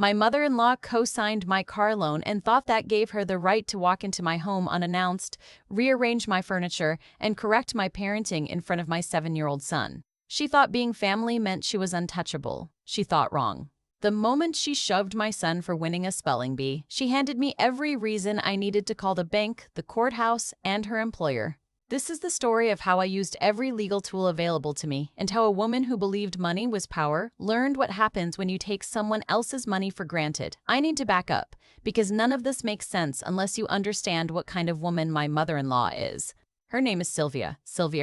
My mother-in-law co-signed my car loan and thought that gave her the right to walk into my home unannounced, rearrange my furniture, and correct my parenting in front of my 7-year-old son. She thought being family meant she was untouchable. She thought wrong. The moment she shoved my son for winning a spelling bee, she handed me every reason I needed to call the bank, the courthouse, and her employer. This is the story of how I used every legal tool available to me and how a woman who believed money was power learned what happens when you take someone else's money for granted. I need to back up, because none of this makes sense unless you understand what kind of woman my mother-in-law is. Her name is Sylvia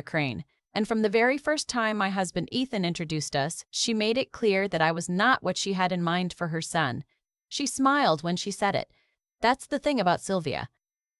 Crane. And from the very first time my husband Ethan introduced us, she made it clear that I was not what she had in mind for her son. She smiled when she said it. That's the thing about Sylvia.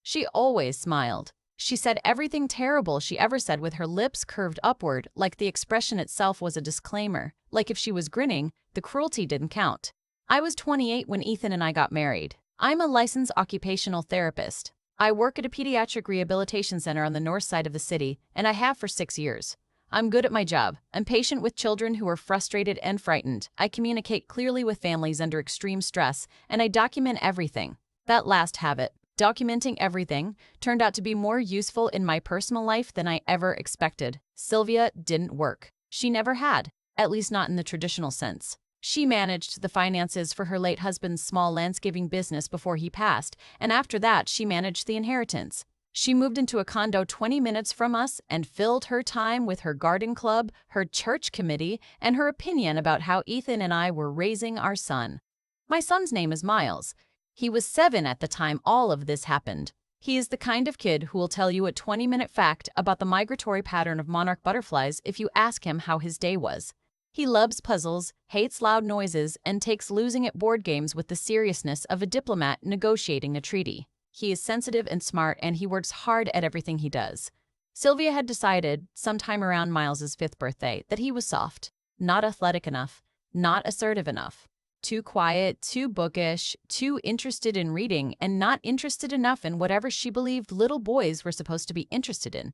She always smiled. She said everything terrible she ever said with her lips curved upward, like the expression itself was a disclaimer, like if she was grinning, the cruelty didn't count. I was 28 when Ethan and I got married. I'm a licensed occupational therapist. I work at a pediatric rehabilitation center on the north side of the city, and I have for 6 years. I'm good at my job. I'm patient with children who are frustrated and frightened. I communicate clearly with families under extreme stress, and I document everything. That last habit, documenting everything, turned out to be more useful in my personal life than I ever expected. Sylvia didn't work. She never had, at least not in the traditional sense. She managed the finances for her late husband's small landscaping business before he passed, and after that she managed the inheritance. She moved into a condo 20 minutes from us and filled her time with her garden club, her church committee, and her opinion about how Ethan and I were raising our son. My son's name is Miles. He was 7 at the time all of this happened. He is the kind of kid who will tell you a 20-minute fact about the migratory pattern of monarch butterflies if you ask him how his day was. He loves puzzles, hates loud noises, and takes losing at board games with the seriousness of a diplomat negotiating a treaty. He is sensitive and smart, and he works hard at everything he does. Sylvia had decided, sometime around Miles's 5th birthday, that he was soft, not athletic enough, not assertive enough. Too quiet, too bookish, too interested in reading, and not interested enough in whatever she believed little boys were supposed to be interested in.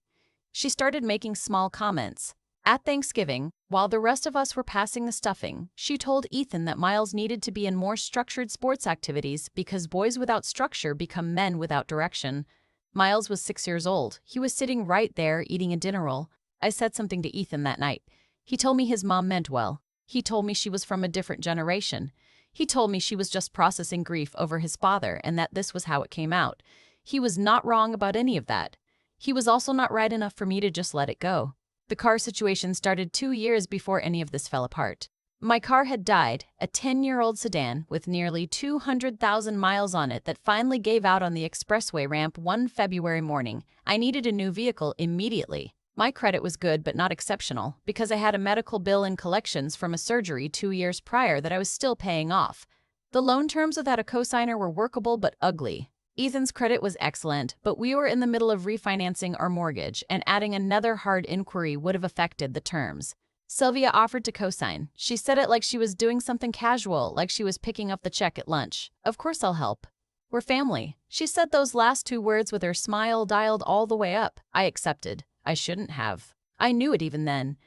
She started making small comments. At Thanksgiving, while the rest of us were passing the stuffing, she told Ethan that Miles needed to be in more structured sports activities because boys without structure become men without direction. Miles was 6 years old. He was sitting right there eating a dinner roll. I said something to Ethan that night. He told me his mom meant well. He told me she was from a different generation. He told me she was just processing grief over his father and that this was how it came out. He was not wrong about any of that. He was also not right enough for me to just let it go. The car situation started 2 years before any of this fell apart. My car had died, a 10-year-old sedan with nearly 200,000 miles on it that finally gave out on the expressway ramp one February morning. I needed a new vehicle immediately. My credit was good but not exceptional because I had a medical bill and collections from a surgery 2 years prior that I was still paying off. The loan terms without a cosigner were workable but ugly. Ethan's credit was excellent, but we were in the middle of refinancing our mortgage, and adding another hard inquiry would have affected the terms. Sylvia offered to cosign. She said it like she was doing something casual, like she was picking up the check at lunch. Of course I'll help. We're family. She said those last 2 words with her smile dialed all the way up. I accepted. I shouldn't have. I knew it even then.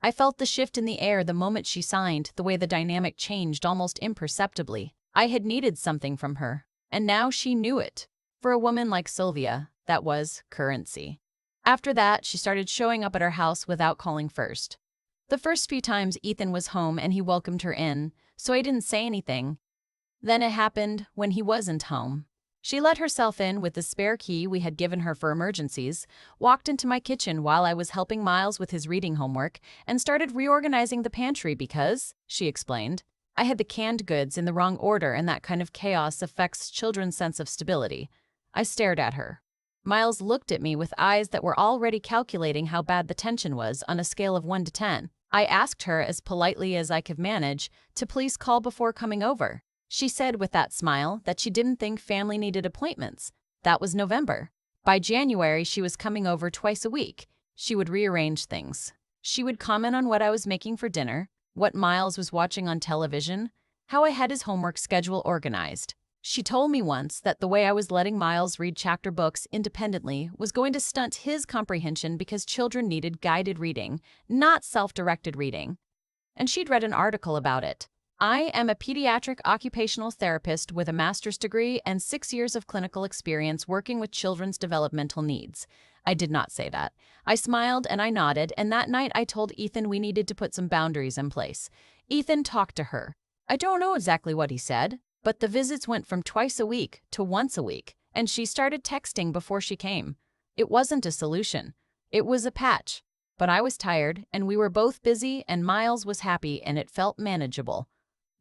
I felt the shift in the air the moment she signed, the way the dynamic changed almost imperceptibly. I had needed something from her, and now she knew it. For a woman like Sylvia, that was currency. After that, she started showing up at our house without calling first. The first few times Ethan was home and he welcomed her in, so I didn't say anything. Then it happened when he wasn't home. She let herself in with the spare key we had given her for emergencies, walked into my kitchen while I was helping Miles with his reading homework, and started reorganizing the pantry because, she explained, I had the canned goods in the wrong order and that kind of chaos affects children's sense of stability. I stared at her. Miles looked at me with eyes that were already calculating how bad the tension was on a scale of 1 to 10. I asked her as politely as I could manage to please call before coming over. She said with that smile that she didn't think family needed appointments. That was November. By January, she was coming over twice a week. She would rearrange things. She would comment on what I was making for dinner, what Miles was watching on television, how I had his homework schedule organized. She told me once that the way I was letting Miles read chapter books independently was going to stunt his comprehension because children needed guided reading, not self-directed reading. And she'd read an article about it. I am a pediatric occupational therapist with a master's degree and 6 years of clinical experience working with children's developmental needs. I did not say that. I smiled and I nodded, and that night I told Ethan we needed to put some boundaries in place. Ethan talked to her. I don't know exactly what he said, but the visits went from twice a week to once a week, and she started texting before she came. It wasn't a solution. It was a patch. But I was tired, and we were both busy, and Miles was happy, and it felt manageable.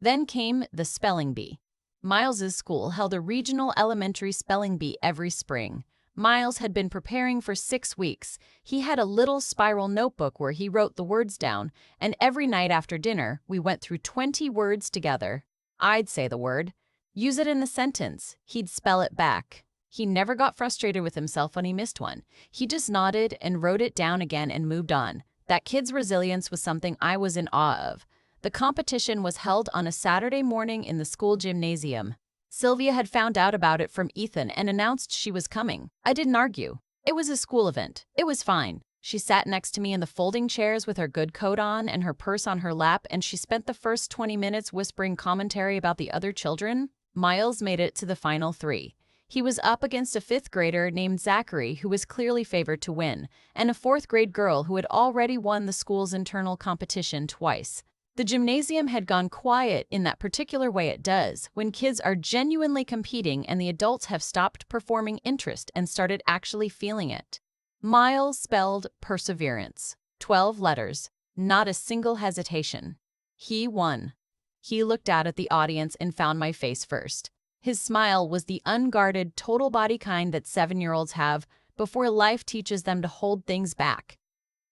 Then came the spelling bee. Miles's school held a regional elementary spelling bee every spring. Miles had been preparing for 6 weeks. He had a little spiral notebook where he wrote the words down, and every night after dinner, we went through 20 words together. I'd say the word, use it in a sentence. He'd spell it back. He never got frustrated with himself when he missed one. He just nodded and wrote it down again and moved on. That kid's resilience was something I was in awe of. The competition was held on a Saturday morning in the school gymnasium. Sylvia had found out about it from Ethan and announced she was coming. I didn't argue. It was a school event. It was fine. She sat next to me in the folding chairs with her good coat on and her purse on her lap, and she spent the first 20 minutes whispering commentary about the other children. Miles made it to the final 3. He was up against a 5th grader named Zachary, who was clearly favored to win, and a 4th grade girl who had already won the school's internal competition twice. The gymnasium had gone quiet in that particular way it does when kids are genuinely competing and the adults have stopped performing interest and started actually feeling it. Miles spelled perseverance. 12 letters. Not a single hesitation. He won. He looked out at the audience and found my face first. His smile was the unguarded, total body kind that 7-year-olds have before life teaches them to hold things back.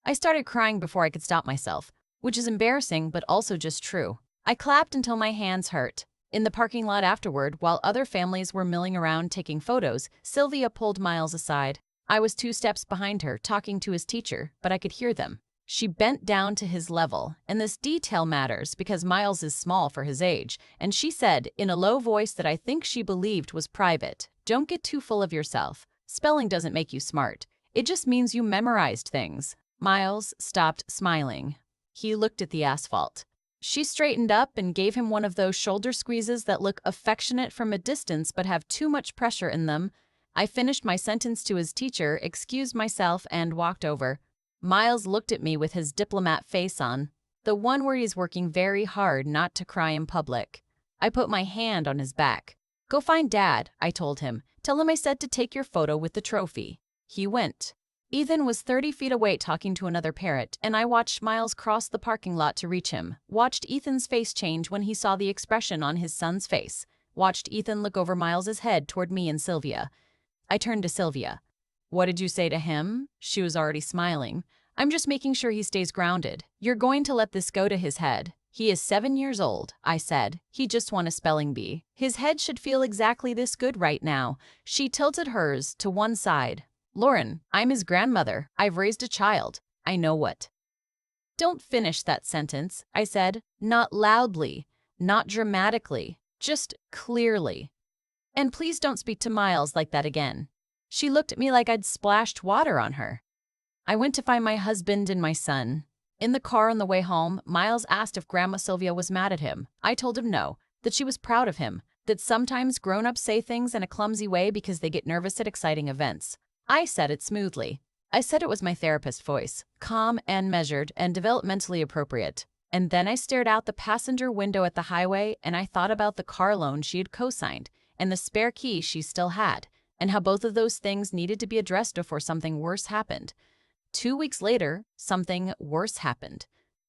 I started crying before I could stop myself, which is embarrassing but also just true. I clapped until my hands hurt. In the parking lot afterward, while other families were milling around taking photos, Sylvia pulled Miles aside. I was 2 steps behind her, talking to his teacher, but I could hear them. She bent down to his level, and this detail matters because Miles is small for his age, and she said, in a low voice that I think she believed was private, "Don't get too full of yourself. Spelling doesn't make you smart. It just means you memorized things." Miles stopped smiling. He looked at the asphalt. She straightened up and gave him one of those shoulder squeezes that look affectionate from a distance but have too much pressure in them. I finished my sentence to his teacher, excused myself, and walked over. Miles looked at me with his diplomat face on, the one where he's working very hard not to cry in public. I put my hand on his back. "Go find Dad," I told him. "Tell him I said to take your photo with the trophy." He went. Ethan was 30 feet away talking to another parent, and I watched Miles cross the parking lot to reach him, watched Ethan's face change when he saw the expression on his son's face, watched Ethan look over Miles's head toward me and Sylvia. I turned to Sylvia. "What did you say to him?" She was already smiling. "I'm just making sure he stays grounded. You're going to let this go to his head. He is 7 years old," I said. "He just won a spelling bee. His head should feel exactly this good right now." She tilted hers to one side. "Lauren, I'm his grandmother. I've raised a child. I know what." "Don't finish that sentence," I said. "Not loudly, not dramatically, just clearly. And please don't speak to Miles like that again." She looked at me like I'd splashed water on her. I went to find my husband and my son. In the car on the way home, Miles asked if Grandma Sylvia was mad at him. I told him no, that she was proud of him, that sometimes grown-ups say things in a clumsy way because they get nervous at exciting events. I said it smoothly. I said it was my therapist's voice, calm and measured and developmentally appropriate. And then I stared out the passenger window at the highway and I thought about the car loan she had co-signed and the spare key she still had, and how both of those things needed to be addressed before something worse happened. 2 weeks later, something worse happened.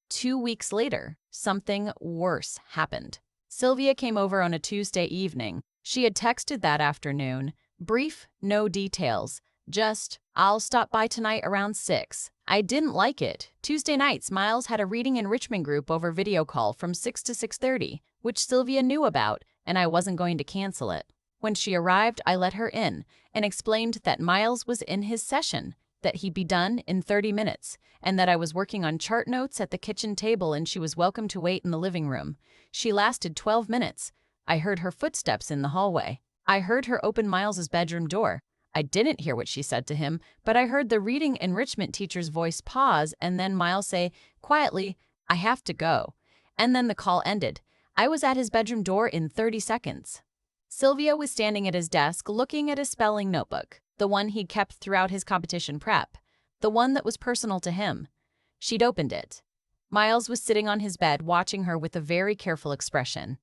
2 weeks later, something worse happened. Sylvia came over on a Tuesday evening. She had texted that afternoon. Brief, no details. Just, "I'll stop by tonight around 6. I didn't like it. Tuesday nights, Miles had a reading enrichment group over video call from 6 to 6:30, which Sylvia knew about, and I wasn't going to cancel it. When she arrived, I let her in and explained that Miles was in his session, that he'd be done in 30 minutes, and that I was working on chart notes at the kitchen table and she was welcome to wait in the living room. She lasted 12 minutes. I heard her footsteps in the hallway. I heard her open Miles's bedroom door. I didn't hear what she said to him, but I heard the reading enrichment teacher's voice pause and then Miles say, quietly, "I have to go." And then the call ended. I was at his bedroom door in 30 seconds. Sylvia was standing at his desk looking at his spelling notebook, the one he'd kept throughout his competition prep, the one that was personal to him. She'd opened it. Miles was sitting on his bed watching her with a very careful expression.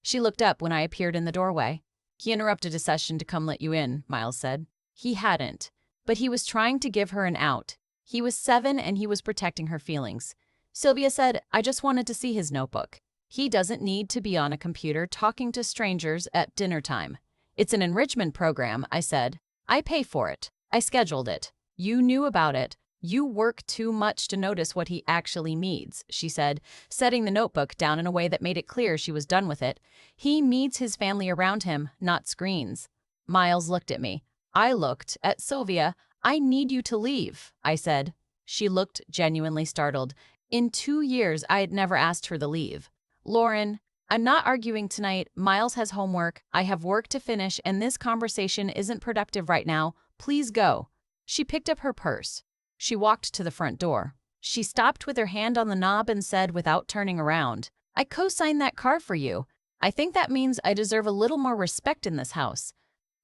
She looked up when I appeared in the doorway. "He interrupted a session to come let you in," Miles said. He hadn't, but he was trying to give her an out. He was 7 and he was protecting her feelings. Sylvia said, "I just wanted to see his notebook. He doesn't need to be on a computer talking to strangers at dinner time." "It's an enrichment program," I said. "I pay for it. I scheduled it. You knew about it. You work too much to notice what he actually needs," she said, setting the notebook down in a way that made it clear she was done with it. "He needs his family around him, not screens." Miles looked at me. I looked at Sylvia. "I need you to leave," I said. She looked genuinely startled. In 2 years, I had never asked her to leave. "Lauren, I'm not arguing tonight. Miles has homework. I have work to finish, and this conversation isn't productive right now. Please go." She picked up her purse. She walked to the front door. She stopped with her hand on the knob and said without turning around, "I co-signed that car for you. I think that means I deserve a little more respect in this house."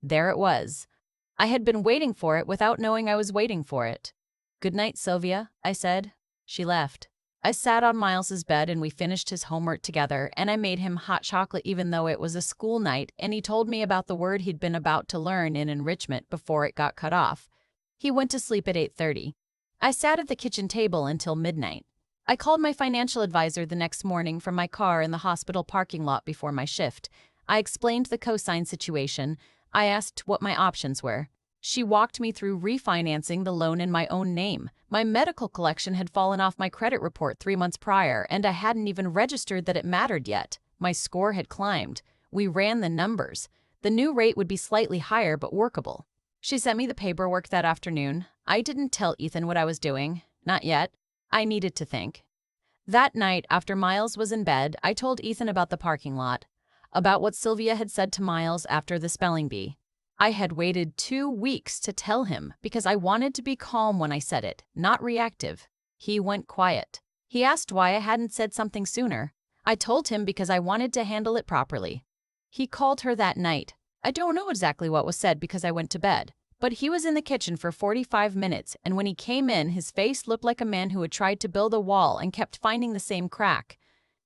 There it was. I had been waiting for it without knowing I was waiting for it. "Good night, Sylvia," I said. She left. I sat on Miles's bed and we finished his homework together, and I made him hot chocolate even though it was a school night, and he told me about the word he'd been about to learn in enrichment before it got cut off. He went to sleep at 8:30. I sat at the kitchen table until midnight. I called my financial advisor the next morning from my car in the hospital parking lot before my shift. I explained the cosign situation. I asked what my options were. She walked me through refinancing the loan in my own name. My medical collection had fallen off my credit report 3 months prior, and I hadn't even registered that it mattered yet. My score had climbed. We ran the numbers. The new rate would be slightly higher but workable. She sent me the paperwork that afternoon. I didn't tell Ethan what I was doing. Not yet. I needed to think. That night, after Miles was in bed, I told Ethan about the parking lot, about what Sylvia had said to Miles after the spelling bee. I had waited 2 weeks to tell him because I wanted to be calm when I said it, not reactive. He went quiet. He asked why I hadn't said something sooner. I told him because I wanted to handle it properly. He called her that night. I don't know exactly what was said because I went to bed, but he was in the kitchen for 45 minutes, and when he came in, his face looked like a man who had tried to build a wall and kept finding the same crack.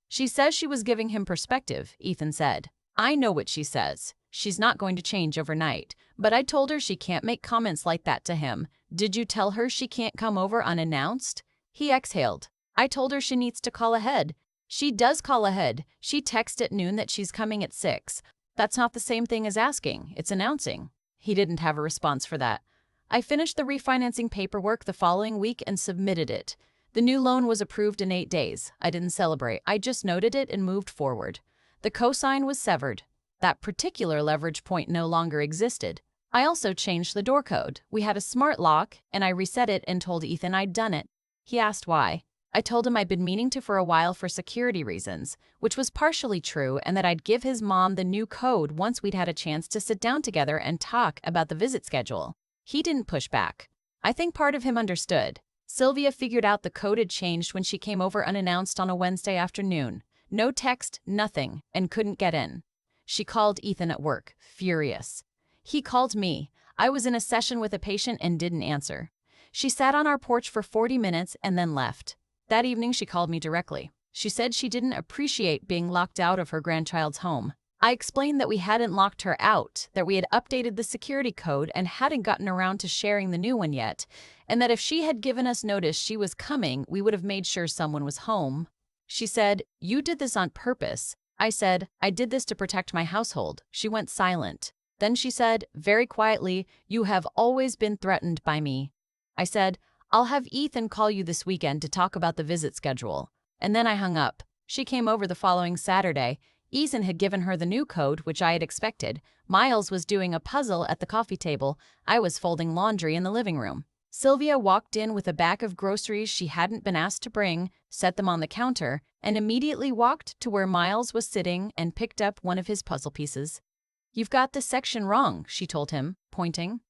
"She says she was giving him perspective," Ethan said. "I know what she says. She's not going to change overnight, but I told her she can't make comments like that to him. Did you tell her she can't come over unannounced?" He exhaled. "I told her she needs to call ahead." "She does call ahead. She texted at noon that she's coming at 6. That's not the same thing as asking. It's announcing." He didn't have a response for that. I finished the refinancing paperwork the following week and submitted it. The new loan was approved in 8 days. I didn't celebrate. I just noted it and moved forward. The cosign was severed. That particular leverage point no longer existed. I also changed the door code. We had a smart lock, and I reset it and told Ethan I'd done it. He asked why. I told him I'd been meaning to for a while for security reasons, which was partially true, and that I'd give his mom the new code once we'd had a chance to sit down together and talk about the visit schedule. He didn't push back. I think part of him understood. Sylvia figured out the code had changed when she came over unannounced on a Wednesday afternoon. No text, nothing, and couldn't get in. She called Ethan at work, furious. He called me. I was in a session with a patient and didn't answer. She sat on our porch for 40 minutes and then left. That evening, she called me directly. She said she didn't appreciate being locked out of her grandchild's home. I explained that we hadn't locked her out, that we had updated the security code and hadn't gotten around to sharing the new one yet, and that if she had given us notice she was coming, we would have made sure someone was home. She said, "You did this on purpose." I said, "I did this to protect my household." She went silent. Then she said, very quietly, "You have always been threatened by me." I said, "I'll have Ethan call you this weekend to talk about the visit schedule." And then I hung up. She came over the following Saturday. Ethan had given her the new code, which I had expected. Miles was doing a puzzle at the coffee table. I was folding laundry in the living room. Sylvia walked in with a bag of groceries she hadn't been asked to bring, set them on the counter, and immediately walked to where Miles was sitting and picked up one of his puzzle pieces. "You've got this section wrong," she told him, pointing.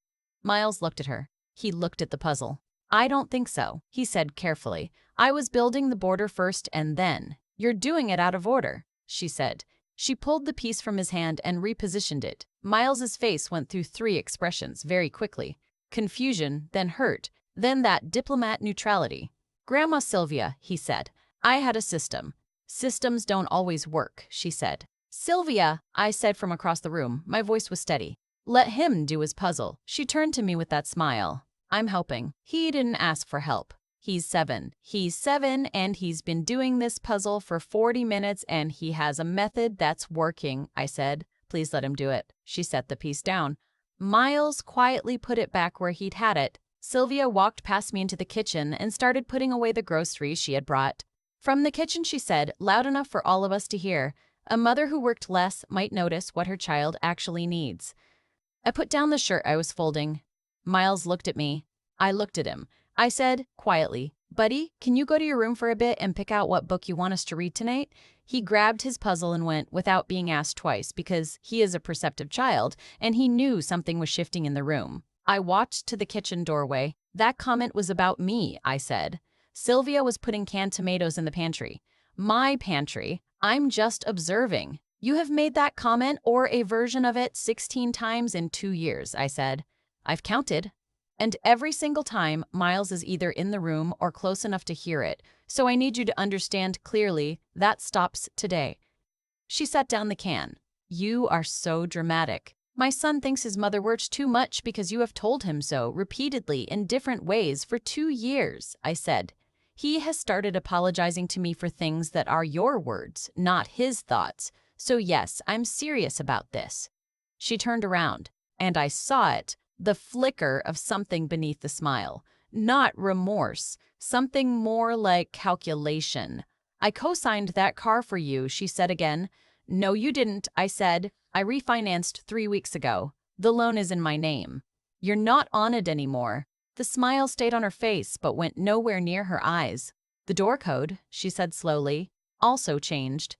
Miles looked at her. He looked at the puzzle. "I don't think so," he said carefully. "I was building the border first and then. You're doing it out of order." she said. She pulled the piece from his hand and repositioned it. Miles's face went through 3 expressions very quickly. Confusion, then hurt, then that diplomat neutrality. "Grandma Sylvia," he said, "I had a system. Systems don't always work," she said. "Sylvia," I said from across the room. My voice was steady. "Let him do his puzzle." She turned to me with that smile. "I'm helping. He didn't ask for help. He's 7. He's 7 and he's been doing this puzzle for 40 minutes and he has a method that's working," I said. "Please let him do it." She set the piece down. Miles quietly put it back where he'd had it. Sylvia walked past me into the kitchen and started putting away the groceries she had brought. From the kitchen, she said, loud enough for all of us to hear, "A mother who worked less might notice what her child actually needs." I put down the shirt I was folding. Miles looked at me. I looked at him. I said, quietly, "Buddy, can you go to your room for a bit and pick out what book you want us to read tonight?" He grabbed his puzzle and went without being asked twice because he is a perceptive child and he knew something was shifting in the room. I walked to the kitchen doorway. "That comment was about me," I said. "Sylvia was putting canned tomatoes in the pantry." "My pantry. I'm just observing." "You have made that comment or a version of it 16 times in 2 years," I said. "I've counted." "And every single time, Miles is either in the room or close enough to hear it. So I need you to understand clearly that stops today." She set down the can. "You are so dramatic. My son thinks his mother works too much because you have told him so repeatedly in different ways for 2 years," I said. "He has started apologizing to me for things that are your words, not his thoughts. So yes, I'm serious about this." She turned around, and I saw it. The flicker of something beneath the smile. Not remorse, something more like calculation. "I co-signed that car for you," she said again. "No, you didn't," I said. "I refinanced 3 weeks ago. The loan is in my name." "You're not on it anymore." The smile stayed on her face but went nowhere near her eyes. "The door code," she said slowly, "also changed."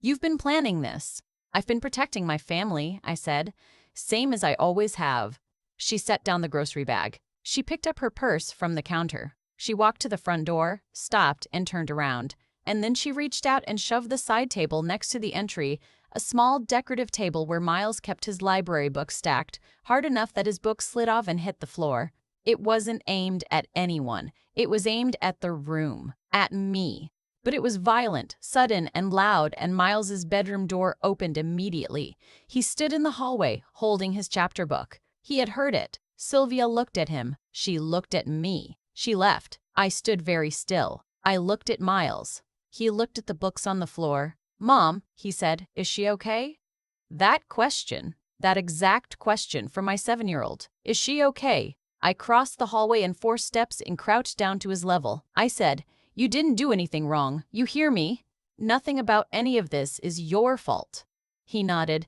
"You've been planning this." "I've been protecting my family," I said. "Same as I always have." She set down the grocery bag. She picked up her purse from the counter. She walked to the front door, stopped, and turned around. And then she reached out and shoved the side table next to the entry, a small decorative table where Miles kept his library books stacked, hard enough that his books slid off and hit the floor. It wasn't aimed at anyone. It was aimed at the room, at me. But it was violent, sudden, and loud, and Miles's bedroom door opened immediately. He stood in the hallway, holding his chapter book. He had heard it. Sylvia looked at him. She looked at me. She left. I stood very still. I looked at Miles. He looked at the books on the floor. "Mom," he said, "is she okay?" That question, that exact question from my 7-year-old. Is she okay? I crossed the hallway in 4 steps and crouched down to his level. I said, "You didn't do anything wrong. You hear me? Nothing about any of this is your fault." He nodded.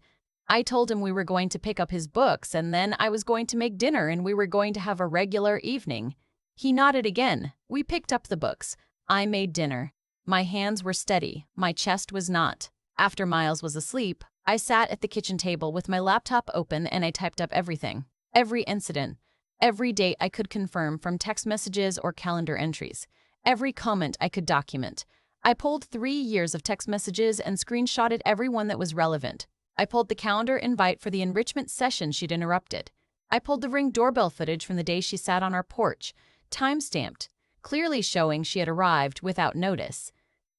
I told him we were going to pick up his books and then I was going to make dinner and we were going to have a regular evening. He nodded again. We picked up the books. I made dinner. My hands were steady. My chest was not. After Miles was asleep, I sat at the kitchen table with my laptop open and I typed up everything. Every incident. Every date I could confirm from text messages or calendar entries. Every comment I could document. I pulled 3 years of text messages and screenshotted every one that was relevant. I pulled the calendar invite for the enrichment session she'd interrupted. I pulled the Ring doorbell footage from the day she sat on our porch, time-stamped, clearly showing she had arrived without notice.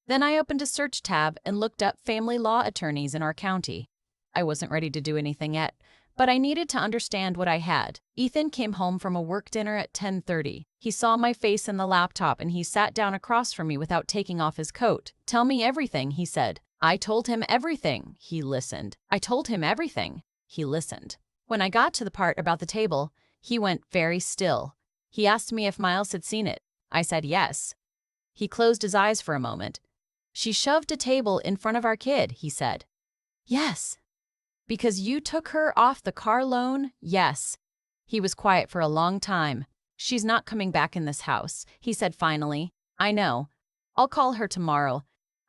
Then I opened a search tab and looked up family law attorneys in our county. I wasn't ready to do anything yet, but I needed to understand what I had. Ethan came home from a work dinner at 10:30. He saw my face in the laptop and he sat down across from me without taking off his coat. "Tell me everything," he said. I told him everything. He listened. I told him everything. He listened. When I got to the part about the table, he went very still. He asked me if Miles had seen it. I said yes. He closed his eyes for a moment. "She shoved a table in front of our kid," he said. "Yes." "Because you took her off the car loan?" "Yes." He was quiet for a long time. "She's not coming back in this house," he said finally. "I know. I'll call her tomorrow."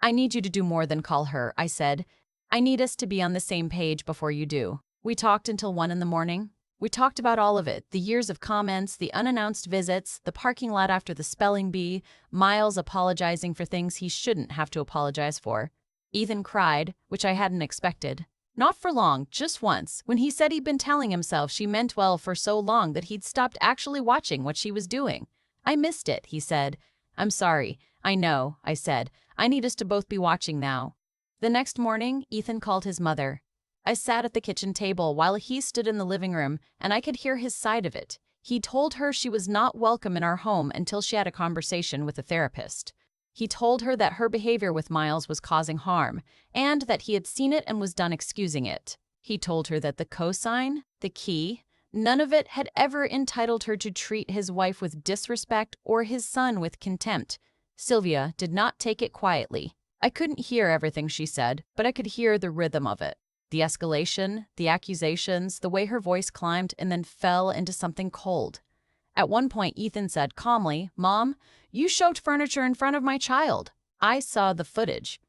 "I need you to do more than call her," I said. "I need us to be on the same page before you do." We talked until 1 in the morning. We talked about all of it, the years of comments, the unannounced visits, the parking lot after the spelling bee, Miles apologizing for things he shouldn't have to apologize for. Ethan cried, which I hadn't expected. Not for long, just once, when he said he'd been telling himself she meant well for so long that he'd stopped actually watching what she was doing. I missed it, he said. I'm sorry. I know, I said. I need us to both be watching now. The next morning, Ethan called his mother. I sat at the kitchen table while he stood in the living room, and I could hear his side of it. He told her she was not welcome in our home until she had a conversation with a therapist. He told her that her behavior with Miles was causing harm, and that he had seen it and was done excusing it. He told her that the cosign, the key, none of it had ever entitled her to treat his wife with disrespect or his son with contempt. Sylvia did not take it quietly. I couldn't hear everything she said, but I could hear the rhythm of it. The escalation, the accusations, the way her voice climbed and then fell into something cold. At one point, Ethan said calmly, "Mom, you shoved furniture in front of my child." I saw the footage.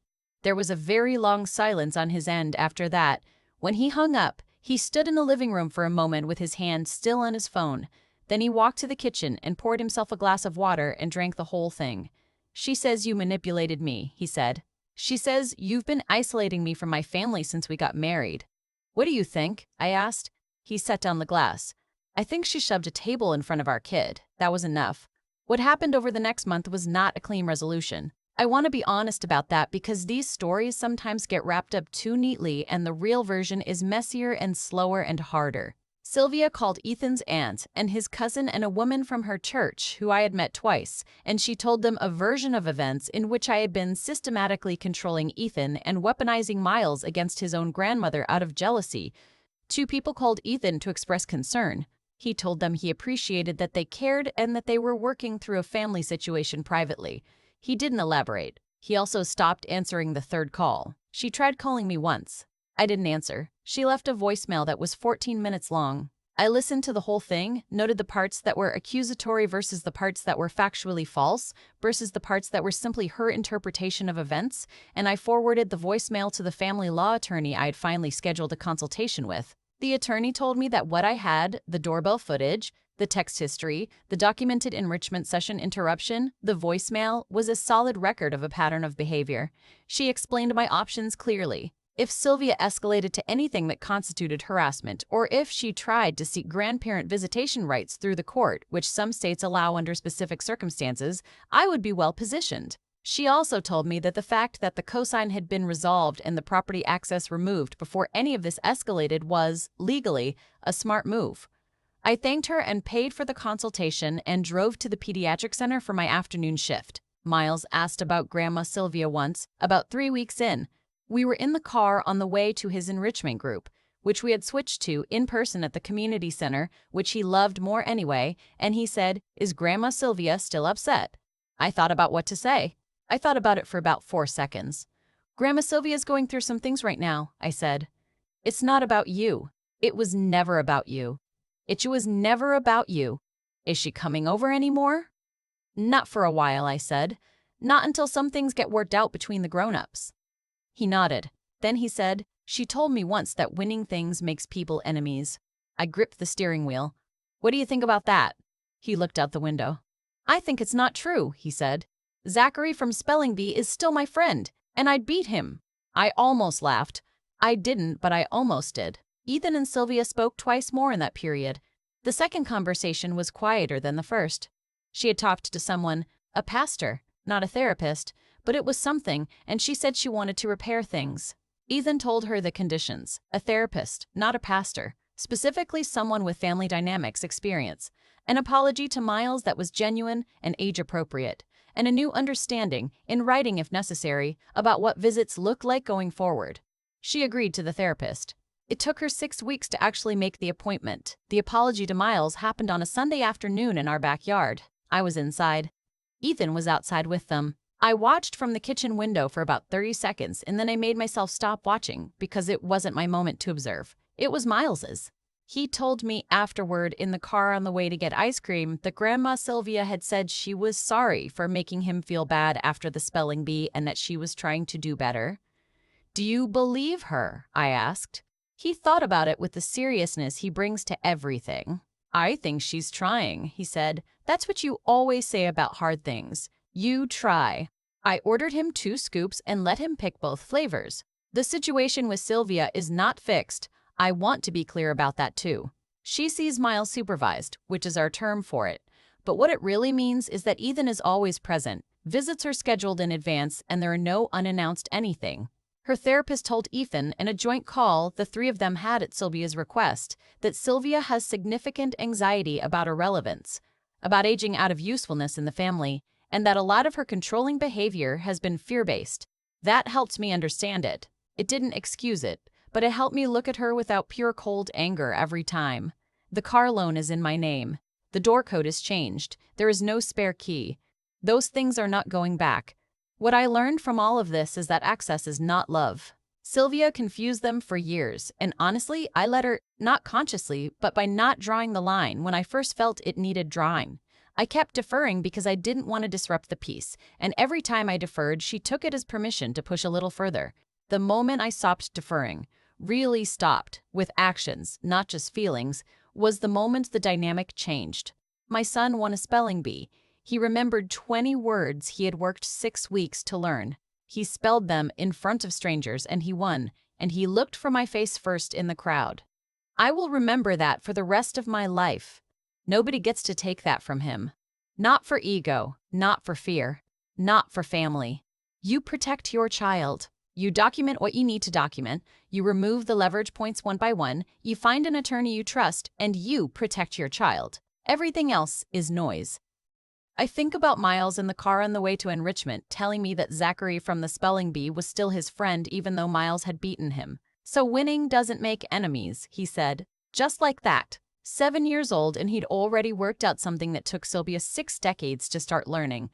There was a very long silence on his end after that. When he hung up, he stood in the living room for a moment with his hand still on his phone. Then he walked to the kitchen and poured himself a glass of water and drank the whole thing. "She says you manipulated me," he said. "She says you've been isolating me from my family since we got married." "What do you think?" I asked. He set down the glass. "I think she shoved a table in front of our kid. That was enough. What happened over the next month was not a clean resolution. I want to be honest about that because these stories sometimes get wrapped up too neatly and the real version is messier and slower and harder." Sylvia called Ethan's aunt and his cousin and a woman from her church who I had met twice, and she told them a version of events in which I had been systematically controlling Ethan and weaponizing Miles against his own grandmother out of jealousy. 2 people called Ethan to express concern. He told them he appreciated that they cared and that they were working through a family situation privately. He didn't elaborate. He also stopped answering the 3rd call. She tried calling me once. I didn't answer. She left a voicemail that was 14 minutes long. I listened to the whole thing, noted the parts that were accusatory versus the parts that were factually false, versus the parts that were simply her interpretation of events, and I forwarded the voicemail to the family law attorney I had finally scheduled a consultation with. The attorney told me that what I had, the doorbell footage, the text history, the documented enrichment session interruption, the voicemail, was a solid record of a pattern of behavior. She explained my options clearly. If Sylvia escalated to anything that constituted harassment, or if she tried to seek grandparent visitation rights through the court, which some states allow under specific circumstances, I would be well positioned. She also told me that the fact that the cosign had been resolved and the property access removed before any of this escalated was, legally, a smart move. I thanked her and paid for the consultation and drove to the pediatric center for my afternoon shift. Miles asked about Grandma Sylvia once, about 3 weeks in. We were in the car on the way to his enrichment group, which we had switched to in person at the community center, which he loved more anyway, and he said, "Is Grandma Sylvia still upset?" I thought about what to say. I thought about it for about 4 seconds. "Grandma Sylvia's going through some things right now," I said. "It's not about you. It was never about you. It was never about you. Is she coming over anymore?" "Not for a while," I said. "Not until some things get worked out between the grown-ups." He nodded. Then he said, "She told me once that winning things makes people enemies." I gripped the steering wheel. "What do you think about that?" He looked out the window. "I think it's not true," he said. "Zachary from Spelling Bee is still my friend, and I'd beat him." I almost laughed. I didn't, but I almost did. Ethan and Sylvia spoke twice more in that period. The second conversation was quieter than the first. She had talked to someone, a pastor, not a therapist, but it was something, and she said she wanted to repair things. Ethan told her the conditions, a therapist, not a pastor, specifically someone with family dynamics experience, an apology to Miles that was genuine and age-appropriate, and a new understanding, in writing if necessary, about what visits look like going forward. She agreed to the therapist. It took her 6 weeks to actually make the appointment. The apology to Miles happened on a Sunday afternoon in our backyard. I was inside. Ethan was outside with them. I watched from the kitchen window for about 30 seconds, and then I made myself stop watching because it wasn't my moment to observe. It was Miles's. He told me afterward in the car on the way to get ice cream that Grandma Sylvia had said she was sorry for making him feel bad after the spelling bee and that she was trying to do better. "Do you believe her?" I asked. He thought about it with the seriousness he brings to everything. "I think she's trying," he said. "That's what you always say about hard things. You try." I ordered him 2 scoops and let him pick both flavors. The situation with Sylvia is not fixed. I want to be clear about that too. She sees Miles supervised, which is our term for it. But what it really means is that Ethan is always present. Visits are scheduled in advance and there are no unannounced anything. Her therapist told Ethan in a joint call the three of them had at Sylvia's request that Sylvia has significant anxiety about irrelevance, about aging out of usefulness in the family, and that a lot of her controlling behavior has been fear-based. That helped me understand it. It didn't excuse it, but it helped me look at her without pure cold anger every time. The car loan is in my name. The door code is changed. There is no spare key. Those things are not going back. What I learned from all of this is that access is not love. Sylvia confused them for years, and honestly, I let her, not consciously, but by not drawing the line when I first felt it needed drawing. I kept deferring because I didn't want to disrupt the peace, and every time I deferred, she took it as permission to push a little further. The moment I stopped deferring, really stopped, with actions, not just feelings, was the moment the dynamic changed. My son won a spelling bee. He remembered 20 words he had worked 6 weeks to learn. He spelled them in front of strangers and he won, and he looked for my face first in the crowd. I will remember that for the rest of my life. Nobody gets to take that from him. Not for ego, not for fear, not for family. You protect your child. You document what you need to document, you remove the leverage points one by one, you find an attorney you trust, and you protect your child. Everything else is noise. I think about Miles in the car on the way to enrichment, telling me that Zachary from the spelling bee was still his friend even though Miles had beaten him. So winning doesn't make enemies, he said. Just like that. 7 years old and he'd already worked out something that took Sylvia 6 decades to start learning.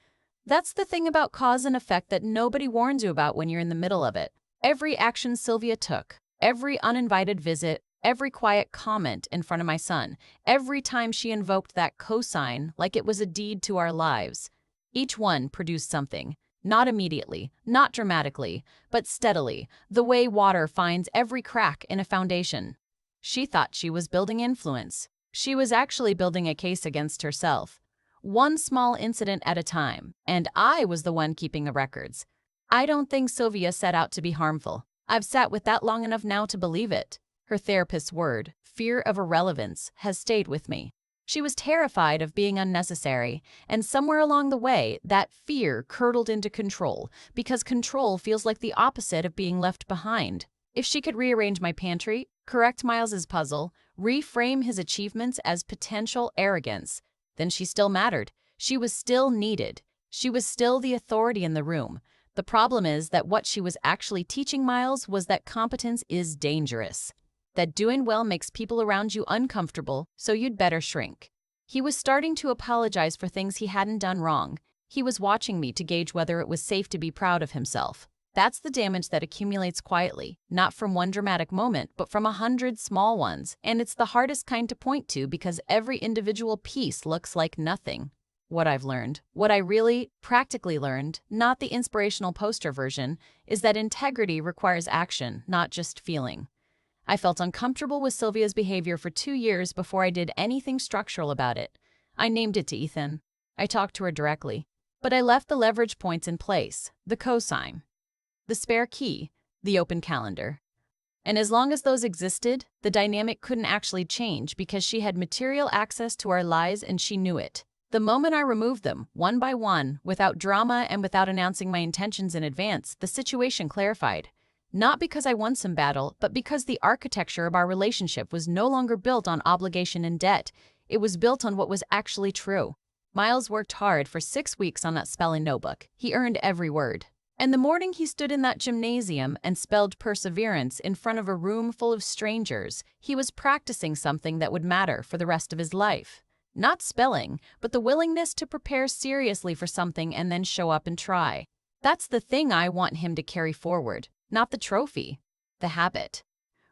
That's the thing about cause and effect that nobody warns you about when you're in the middle of it. Every action Sylvia took, every uninvited visit, every quiet comment in front of my son, every time she invoked that cosign like it was a deed to our lives. Each one produced something. Not immediately, not dramatically, but steadily, the way water finds every crack in a foundation. She thought she was building influence. She was actually building a case against herself. One small incident at a time, and I was the one keeping the records. I don't think Sylvia set out to be harmful. I've sat with that long enough now to believe it. Her therapist's word, fear of irrelevance, has stayed with me. She was terrified of being unnecessary, and somewhere along the way, that fear curdled into control, because control feels like the opposite of being left behind. If she could rearrange my pantry, correct Miles's puzzle, reframe his achievements as potential arrogance, then she still mattered. She was still needed. She was still the authority in the room. The problem is that what she was actually teaching Miles was that competence is dangerous. That doing well makes people around you uncomfortable, so you'd better shrink. He was starting to apologize for things he hadn't done wrong. He was watching me to gauge whether it was safe to be proud of himself. That's the damage that accumulates quietly, not from one dramatic moment, but from 100 small ones. And it's the hardest kind to point to because every individual piece looks like nothing. What I've learned, what I really practically learned, not the inspirational poster version, is that integrity requires action, not just feeling. I felt uncomfortable with Sylvia's behavior for 2 years before I did anything structural about it. I named it to Ethan. I talked to her directly. But I left the leverage points in place, the cosign, the spare key, the open calendar. And as long as those existed, the dynamic couldn't actually change because she had material access to our lives and she knew it. The moment I removed them, one by one, without drama and without announcing my intentions in advance, the situation clarified. Not because I won some battle, but because the architecture of our relationship was no longer built on obligation and debt. It was built on what was actually true. Miles worked hard for 6 weeks on that spelling notebook. He earned every word. And the morning he stood in that gymnasium and spelled perseverance in front of a room full of strangers, he was practicing something that would matter for the rest of his life. Not spelling, but the willingness to prepare seriously for something and then show up and try. That's the thing I want him to carry forward, not the trophy, the habit.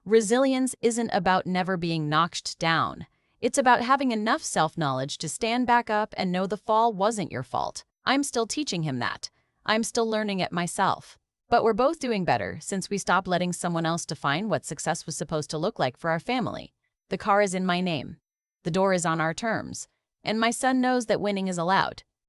Resilience isn't about never being knocked down. It's about having enough self-knowledge to stand back up and know the fall wasn't your fault. I'm still teaching him that. I'm still learning it myself. But we're both doing better since we stopped letting someone else define what success was supposed to look like for our family. The car is in my name. The door is on our terms. And my son knows that winning is allowed.